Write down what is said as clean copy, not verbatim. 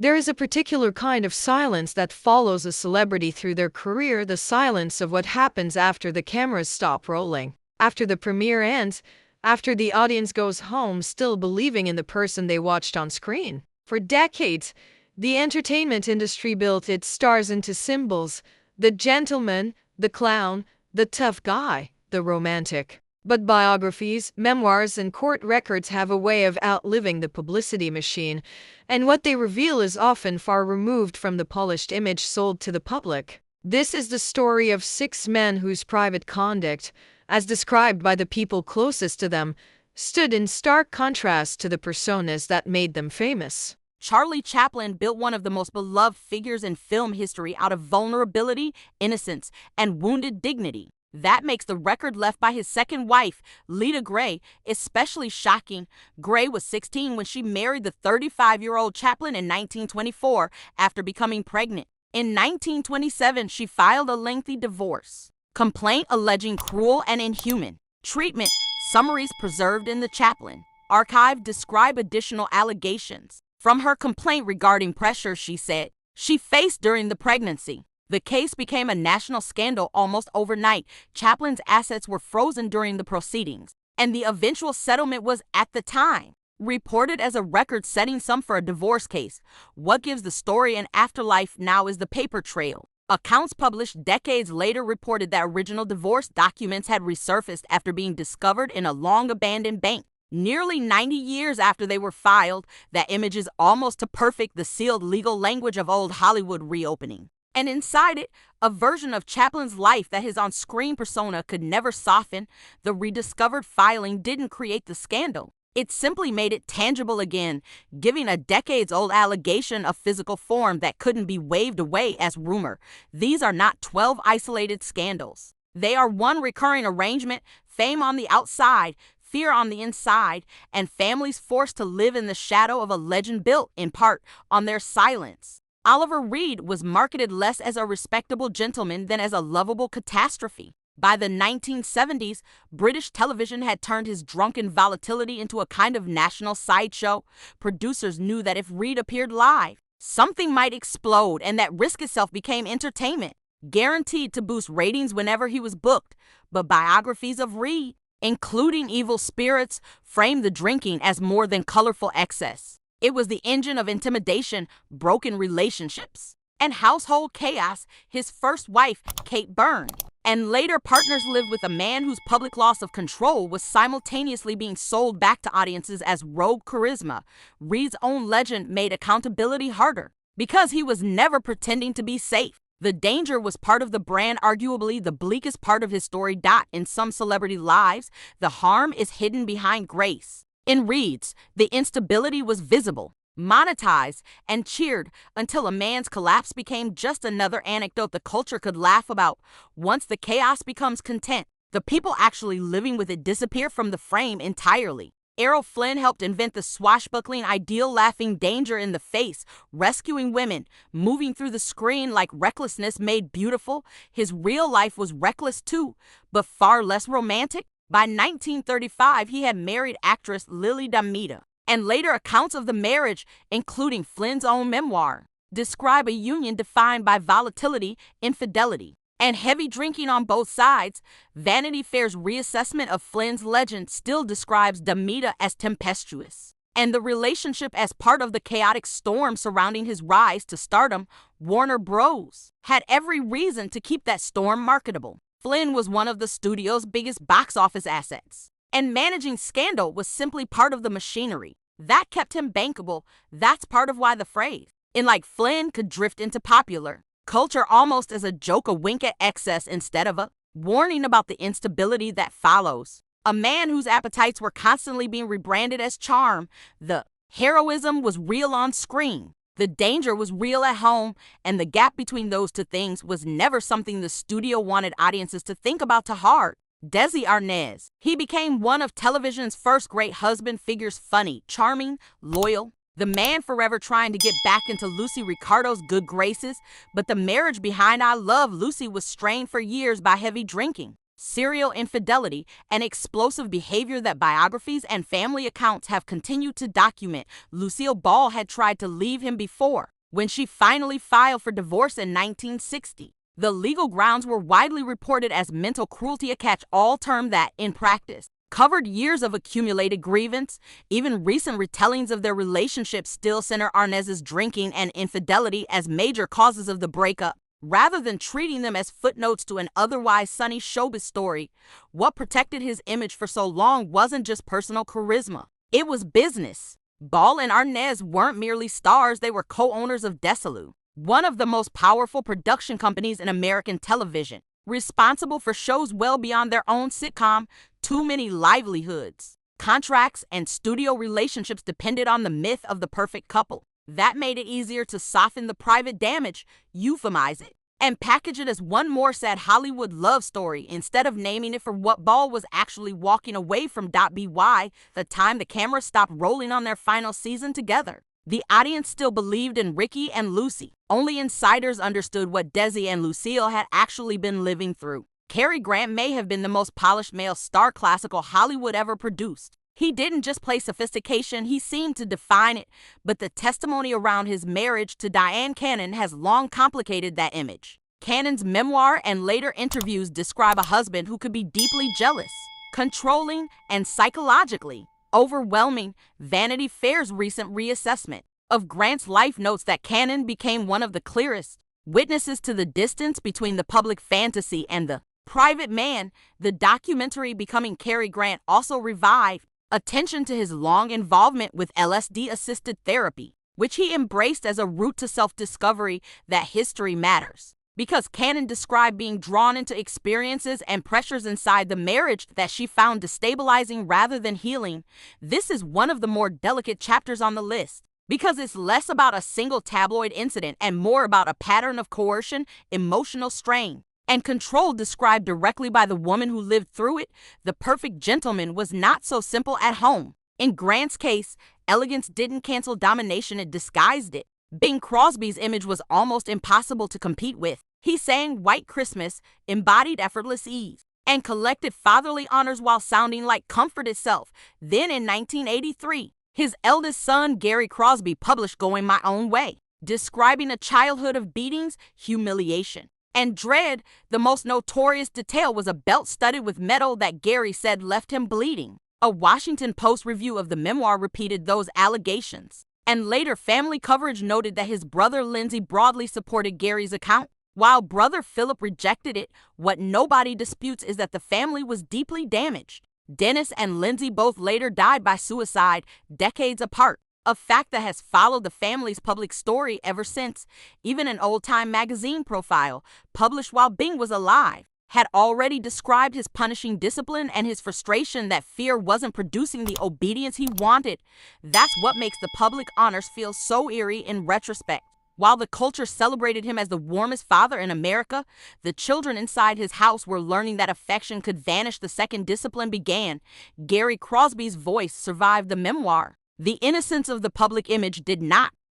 There is a particular kind of silence that follows a celebrity through their career, the silence of what happens after the cameras stop rolling, after the premiere ends, after the audience goes home still believing in the person they watched on screen. For decades, the entertainment industry built its stars into symbols: the gentleman, the clown, the tough guy, the romantic. But biographies, memoirs, and court records have a way of outliving the publicity machine, and what they reveal is often far removed from the polished image sold to the public. This is the story of six men whose private conduct, as described by the people closest to them, stood in stark contrast to the personas that made them famous. Charlie Chaplin built one of the most beloved figures in film history out of vulnerability, innocence, and wounded dignity. That makes the record left by his second wife, Leda Gray, especially shocking. Gray was 16 when she married the 35-year-old Chaplin in 1924 after becoming pregnant. In 1927, she filed a lengthy divorce complaint alleging cruel and inhuman treatment. Summaries preserved in the Chaplin archive describe additional allegations from her complaint regarding pressure she said she faced during the pregnancy. The case became a national scandal almost overnight. Chaplin's assets were frozen during the proceedings, and the eventual settlement was, at the time, reported as a record-setting sum for a divorce case. What gives the story an afterlife now is the paper trail. Accounts published decades later reported that original divorce documents had resurfaced after being discovered in a long-abandoned bank. Nearly 90 years after they were filed, that image is almost to perfect the sealed legal language of old Hollywood reopening. And inside it, a version of Chaplin's life that his on-screen persona could never soften. The rediscovered filing didn't create the scandal. It simply made it tangible again, giving a decades-old allegation a physical form that couldn't be waved away as rumor. These are not 12 isolated scandals. They are one recurring arrangement: fame on the outside, fear on the inside, and families forced to live in the shadow of a legend built, in part, on their silence. Oliver Reed was marketed less as a respectable gentleman than as a lovable catastrophe. By the 1970s, British television had turned his drunken volatility into a kind of national sideshow. Producers knew that if Reed appeared live, something might explode, and that risk itself became entertainment, guaranteed to boost ratings whenever he was booked. But biographies of Reed, including Evil Spirits, framed the drinking as more than colorful excess. It was the engine of intimidation, broken relationships, and household chaos. His first wife, Kate Byrne, and later partners lived with a man whose public loss of control was simultaneously being sold back to audiences as rogue charisma. Reed's own legend made accountability harder because he was never pretending to be safe. The danger was part of the brand, arguably the bleakest part of his story. In some celebrity lives, the harm is hidden behind grace. In Reed's, the instability was visible, monetized, and cheered until a man's collapse became just another anecdote the culture could laugh about. Once the chaos becomes content, the people actually living with it disappear from the frame entirely. Errol Flynn helped invent the swashbuckling ideal, laughing danger in the face, rescuing women, moving through the screen like recklessness made beautiful. His real life was reckless too, but far less romantic. By 1935, he had married actress Lily Damita, and later accounts of the marriage, including Flynn's own memoir, describe a union defined by volatility, infidelity, and heavy drinking on both sides. Vanity Fair's reassessment of Flynn's legend still describes Damita as tempestuous, and the relationship as part of the chaotic storm surrounding his rise to stardom. Warner Bros. Had every reason to keep that storm marketable. Flynn was one of the studio's biggest box office assets, and managing scandal was simply part of the machinery that kept him bankable. That's part of why the phrase "in like Flynn" could drift into popular culture almost as a joke, a wink at excess instead of a warning about the instability that follows. A man whose appetites were constantly being rebranded as charm. The heroism was real on screen, the danger was real at home, and the gap between those two things was never something the studio wanted audiences to think about too hard. Desi Arnaz. He became one of television's first great husband figures: funny, charming, loyal. The man forever trying to get back into Lucy Ricardo's good graces, but the marriage behind I Love Lucy was strained for years by heavy drinking. serial infidelity, and explosive behavior that biographies and family accounts have continued to document. Lucille Ball had tried to leave him before, when she finally filed for divorce in 1960. The legal grounds were widely reported as mental cruelty, a catch-all term that, in practice, covered years of accumulated grievance. Even recent retellings of their relationship still center Arnaz's drinking and infidelity as major causes of the breakup, rather than treating them as footnotes to an otherwise sunny showbiz story. What protected his image for so long wasn't just personal charisma. It was business. Ball and Arnaz weren't merely stars, they were co-owners of Desilu, one of the most powerful production companies in American television, responsible for shows well beyond their own sitcom. Too many livelihoods, contracts, and studio relationships depended on the myth of the perfect couple. That made it easier to soften the private damage, euphemize it, and package it as one more sad Hollywood love story instead of naming it for what Ball was actually walking away from. By the time the camera stopped rolling on their final season together, the audience still believed in Ricky and Lucy. Only insiders understood what Desi and Lucille had actually been living through. Cary Grant may have been the most polished male star classical Hollywood ever produced. He didn't just play sophistication, he seemed to define it, but the testimony around his marriage to Diane Cannon has long complicated that image. Cannon's memoir and later interviews describe a husband who could be deeply jealous, controlling, and psychologically overwhelming. Vanity Fair's recent reassessment of Grant's life notes that Cannon became one of the clearest witnesses to the distance between the public fantasy and the private man. The documentary Becoming Cary Grant also revived attention to his long involvement with LSD-assisted therapy, which he embraced as a route to self-discovery. That history matters because Cannon described being drawn into experiences and pressures inside the marriage that she found destabilizing rather than healing. This is one of the more delicate chapters on the list because it's less about a single tabloid incident and more about a pattern of coercion, emotional strain, and control described directly by the woman who lived through it. The perfect gentleman was not so simple at home. In Grant's case, elegance didn't cancel domination, it disguised it. Bing Crosby's image was almost impossible to compete with. He sang White Christmas, embodied effortless ease, and collected fatherly honors while sounding like comfort itself. Then in 1983, his eldest son, Gary Crosby, published Going My Own Way, describing a childhood of beatings, humiliation, and dread. The most notorious detail was a belt studded with metal that Gary said left him bleeding. A Washington Post review of the memoir repeated those allegations, and later family coverage noted that his brother Lindsay broadly supported Gary's account, while brother Philip rejected it. What nobody disputes is that the family was deeply damaged. Dennis and Lindsay both later died by suicide, decades apart, a fact that has followed the family's public story ever since. Even an old-time magazine profile, published while Bing was alive, had already described his punishing discipline and his frustration that fear wasn't producing the obedience he wanted. That's what makes the public honors feel so eerie in retrospect. While the culture celebrated him as the warmest father in America, the children inside his house were learning that affection could vanish the second discipline began. Gary Crosby's voice survived the memoir. The innocence of the public image did not.